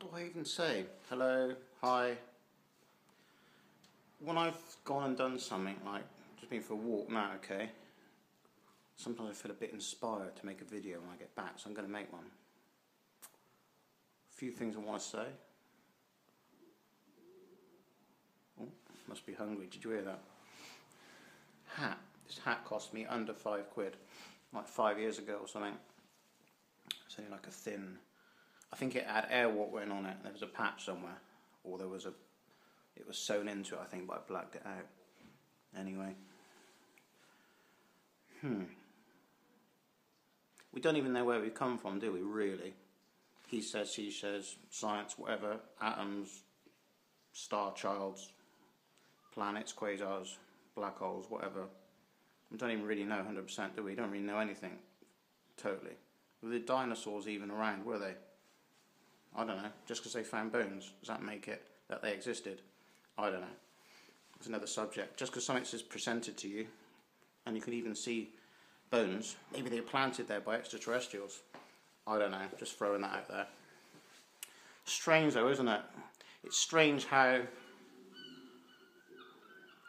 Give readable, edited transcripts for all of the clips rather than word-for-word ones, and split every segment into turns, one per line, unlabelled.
do I even say? Hello, hi. When I've gone and done something, like just been for a walk now, okay, sometimes I feel a bit inspired to make a video when I get back, so I'm going to make one. A few things I want to say. Oh, must be hungry, did you hear that? Hat. This hat cost me under £5, like 5 years ago or something. It's only like a thin, I think it had airwater on it. There was a patch somewhere, or it was sewn into it, I think, but I blacked it out. Anyway. We don't even know where we come from, do we, really? He says, she says, science, whatever, atoms, star childs, planets, quasars, black holes, whatever. We don't even really know 100%, do we? We don't really know anything, totally. Were the dinosaurs even around, were they? I don't know. Just because they found bones, does that make it that they existed? I don't know. It's another subject. Just because something is presented to you, and you can even see bones, maybe they were planted there by extraterrestrials. I don't know. Just throwing that out there. Strange though, isn't it? It's strange how,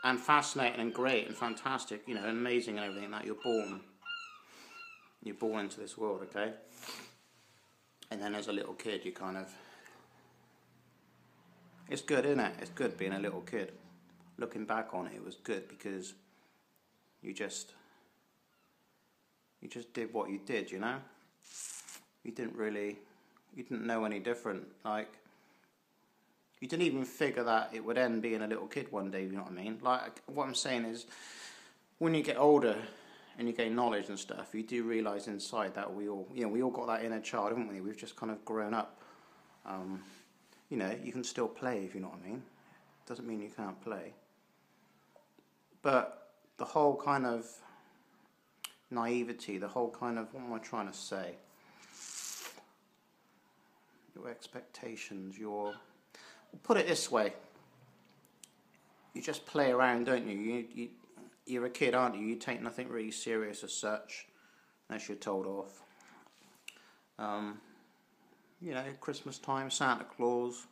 and fascinating and great and fantastic, you know, amazing and everything, that you're born into this world, okay? And then as a little kid, you kind of, it's good, isn't it? It's good being a little kid. Looking back on it, it was good because you just did what you did, you know? You didn't know any different. Like, you didn't even figure that it would end being a little kid one day, you know what I mean? Like, what I'm saying is, when you get older and you gain knowledge and stuff, you do realise inside that we all got that inner child, haven't we? We've just kind of grown up. You know, you can still play, if you know what I mean. Doesn't mean you can't play. But the whole kind of naivety, the whole kind of, what am I trying to say? Your expectations, put it this way. You just play around, don't you? You're a kid, aren't you? You take nothing really serious as such, unless you're told off. You know, Christmas time, Santa Claus,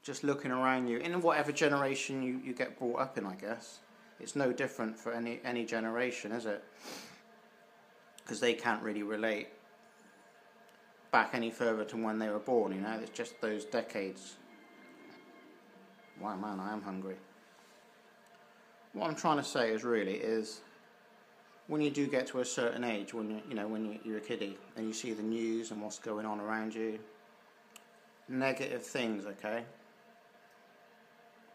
just looking around you, in whatever generation you get brought up in, I guess. It's no different for any generation, is it? Because they can't really relate back any further to when they were born, you know? It's just those decades. Wow, man, I am hungry. What I'm trying to say is when you do get to a certain age, when you're a kiddie and you see the news and what's going on around you, negative things, okay?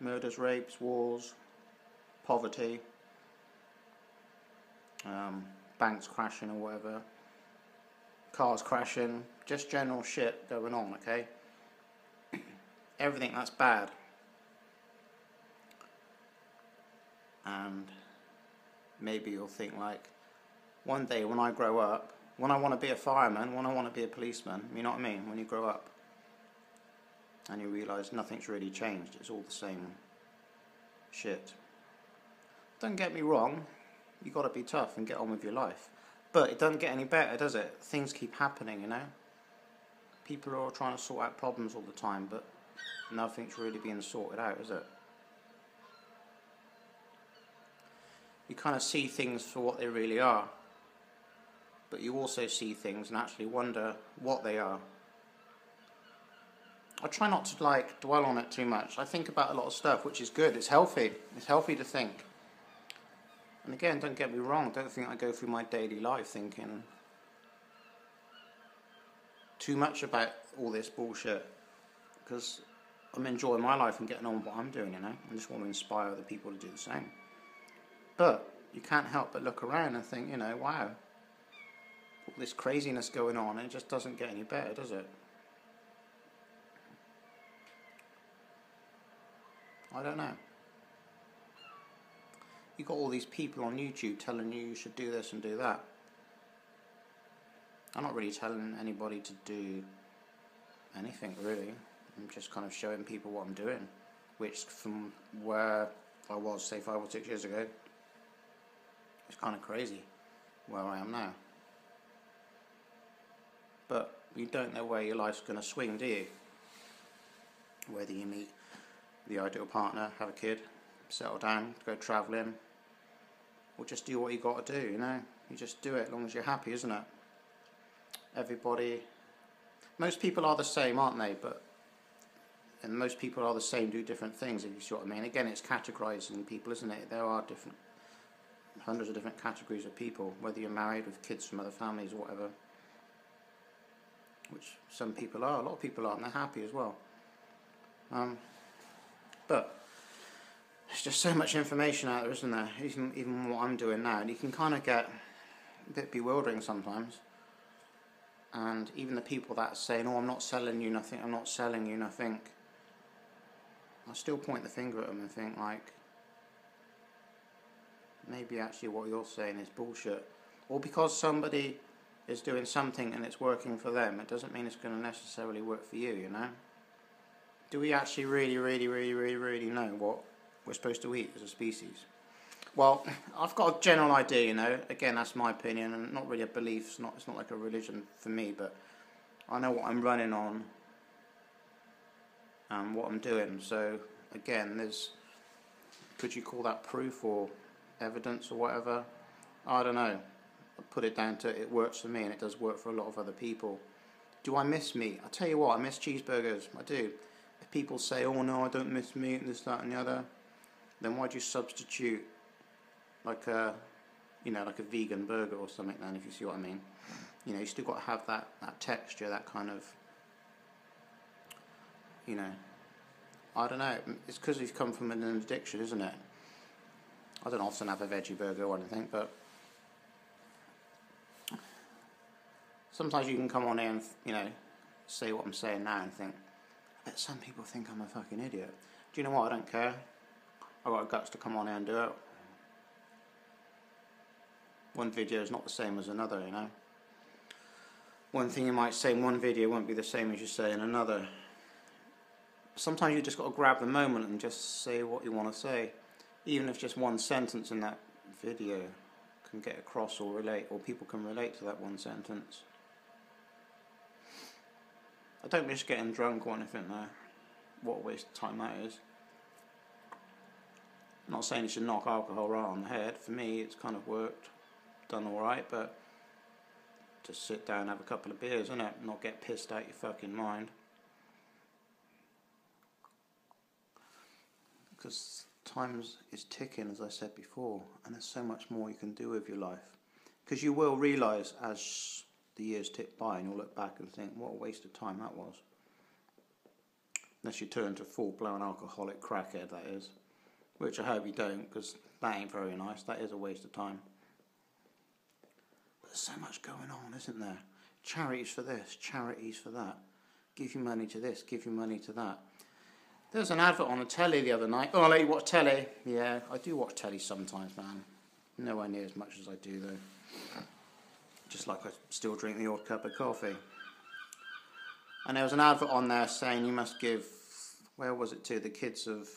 Murders, rapes, wars, poverty, banks crashing or whatever, cars crashing, just general shit going on, okay? Everything that's bad. And maybe you'll think, like, one day when I grow up, when I want to be a fireman, when I want to be a policeman, you know what I mean? When you grow up and you realise nothing's really changed, it's all the same shit. Don't get me wrong, you got to be tough and get on with your life. But it doesn't get any better, does it? Things keep happening, you know? People are all trying to sort out problems all the time, but nothing's really being sorted out, is it? You kind of see things for what they really are, but you also see things and actually wonder what they are. I try not to, like, dwell on it too much. I think about a lot of stuff, which is good. It's healthy. It's healthy to think. And again, don't get me wrong, don't think I go through my daily life thinking too much about all this bullshit, because I'm enjoying my life and getting on with what I'm doing, you know. I just want to inspire other people to do the same. But you can't help but look around and think, you know, wow, all this craziness going on, and it just doesn't get any better, does it? I don't know. You've got all these people on YouTube telling you should do this and do that. I'm not really telling anybody to do anything, really. I'm just kind of showing people what I'm doing, which from where I was, say, 5 or 6 years ago, it's kind of crazy where I am now. But you don't know where your life's going to swing, do you? Whether you meet the ideal partner, have a kid, settle down, go travelling, or just do what you got to do, you know. You just do it as long as you're happy, isn't it? Everybody, most people are the same, aren't they? And most people are the same, do different things, if you see what I mean. Again, it's categorising people, isn't it? There are hundreds of different categories of people, whether you're married with kids from other families or whatever, which some people are, a lot of people are, and they're happy as well. But there's just so much information out there, isn't there? Even what I'm doing now, and you can kind of get a bit bewildering sometimes. And even the people that are saying, "Oh, I'm not selling you nothing, I'm not selling you nothing," I still point the finger at them and think, like, maybe actually what you're saying is bullshit. Or because somebody is doing something and it's working for them, it doesn't mean it's going to necessarily work for you, you know? Do we actually really know what we're supposed to eat as a species? Well, I've got a general idea, you know. Again, that's my opinion, and not really a belief. It's not like a religion for me, but I know what I'm running on and what I'm doing. So, again, could you call that proof or evidence or whatever? I don't know. I put it down to it works for me, and it does work for a lot of other people. Do I miss meat? I tell you what, I miss cheeseburgers. I do. If people say, "Oh no, I don't miss meat," and this, that, and the other, then why'd you substitute like a vegan burger or something then, if you see what I mean? You know, you still got to have that texture, that kind of, you know, I don't know, it's because you've come from an addiction, isn't it? I don't often have a veggie burger or anything, but sometimes you can come on here and, you know, say what I'm saying now and think, I bet some people think I'm a fucking idiot. Do you know what, I don't care. I've got guts to come on here and do it. One video is not the same as another, you know. One thing you might say in one video won't be the same as you say in another. Sometimes you just got to grab the moment and just say what you want to say. Even if just one sentence in that video can get across or relate, or people can relate to that one sentence. I don't miss getting drunk or anything though. What a waste of time that is. I'm not saying you should knock alcohol right on the head. For me, it's kind of worked, done alright, but just sit down and have a couple of beers, innit? Not get pissed out your fucking mind. Because time is ticking, as I said before, and there's so much more you can do with your life. Because you will realise as the years tick by, and you'll look back and think, what a waste of time that was. Unless you turn to full-blown alcoholic crackhead, that is. Which I hope you don't, because that ain't very nice. That is a waste of time. But there's so much going on, isn't there? Charities for this, charities for that. Give you money to this, give you money to that. There was an advert on the telly the other night. Oh, I let you watch telly. Yeah, I do watch telly sometimes, man. Nowhere near as much as I do, though. Just like I still drink the odd cup of coffee. And there was an advert on there saying you must give, where was it to, the kids of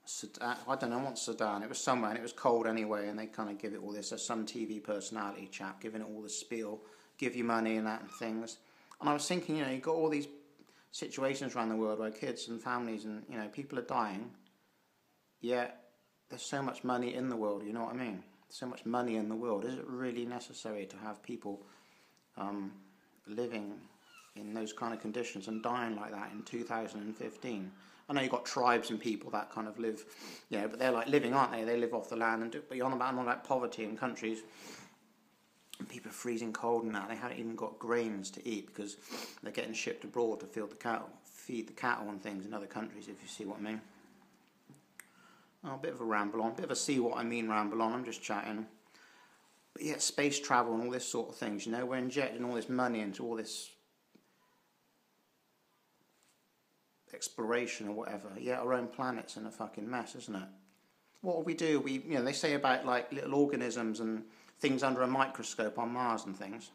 Sudan, I don't know what Sudan, it was somewhere, and it was cold anyway, and they kind of give it all this, there's some TV personality chap giving it all the spiel, give you money and that and things. And I was thinking, you know, you've got all these situations around the world where kids and families and, you know, people are dying, yet there's so much money in the world, you know what I mean? So much money in the world. Is it really necessary to have people living in those kind of conditions and dying like that in 2015? I know you've got tribes and people that kind of live, you know, but they're like living, aren't they? They live off the land, but you're on about poverty in countries, and people are freezing cold and that. They haven't even got grains to eat because they're getting shipped abroad to feed the cattle and things in other countries, if you see what I mean. Oh, a bit of a ramble on, a bit of a see what I mean ramble on, I'm just chatting. But yeah, space travel and all this sort of things, you know, we're injecting all this money into all this exploration or whatever. Yeah, our own planet's in a fucking mess, isn't it? What will we do? You know, they say about like little organisms and things under a microscope on Mars and things.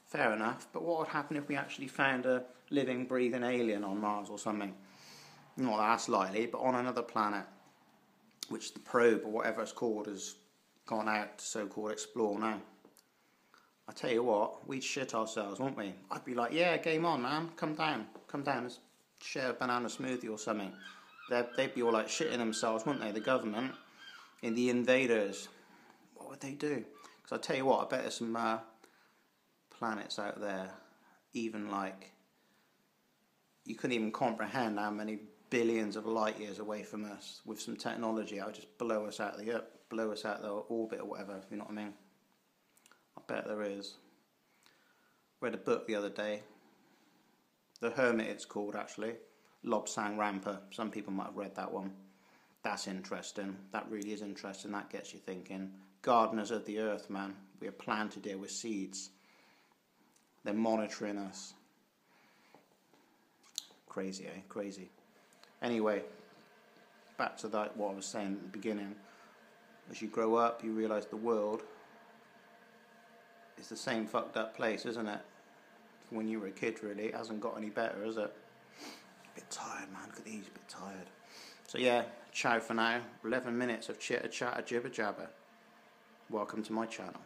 Fair enough, but what would happen if we actually found a living, breathing alien on Mars or something? Not that that's likely, but on another planet, which the probe or whatever it's called has gone out to so-called explore now. I tell you what, we'd shit ourselves, wouldn't we? I'd be like, yeah, game on, man, come down, share a banana smoothie or something. They'd be all like shitting themselves, wouldn't they? The government, in the invaders. What would they do? Because I tell you what, I bet there's some planets out there, even like, you couldn't even comprehend how many billions of light years away from us with some technology. That would just blow us out of the orbit or whatever, if you know what I mean. I bet there is. Read a book the other day. The Hermit it's called, actually. Lobsang Rampa. Some people might have read that one. That's interesting. That really is interesting. That gets you thinking. Gardeners of the earth, man. We are planted here with seeds. They're monitoring us. Crazy, eh? Crazy. Anyway, back to that, what I was saying at the beginning. As you grow up, you realise the world is the same fucked up place, isn't it? From when you were a kid, really. It hasn't got any better, has it? A bit tired, man. Look at these, a bit tired. So yeah, ciao for now. 11 minutes of chitter chatter, jibber jabber. Welcome to my channel.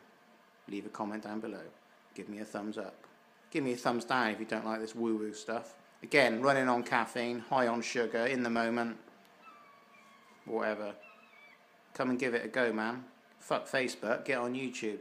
Leave a comment down below. Give me a thumbs up. Give me a thumbs down if you don't like this woo-woo stuff. Again, running on caffeine, high on sugar, in the moment. Whatever. Come and give it a go, man. Fuck Facebook, get on YouTube.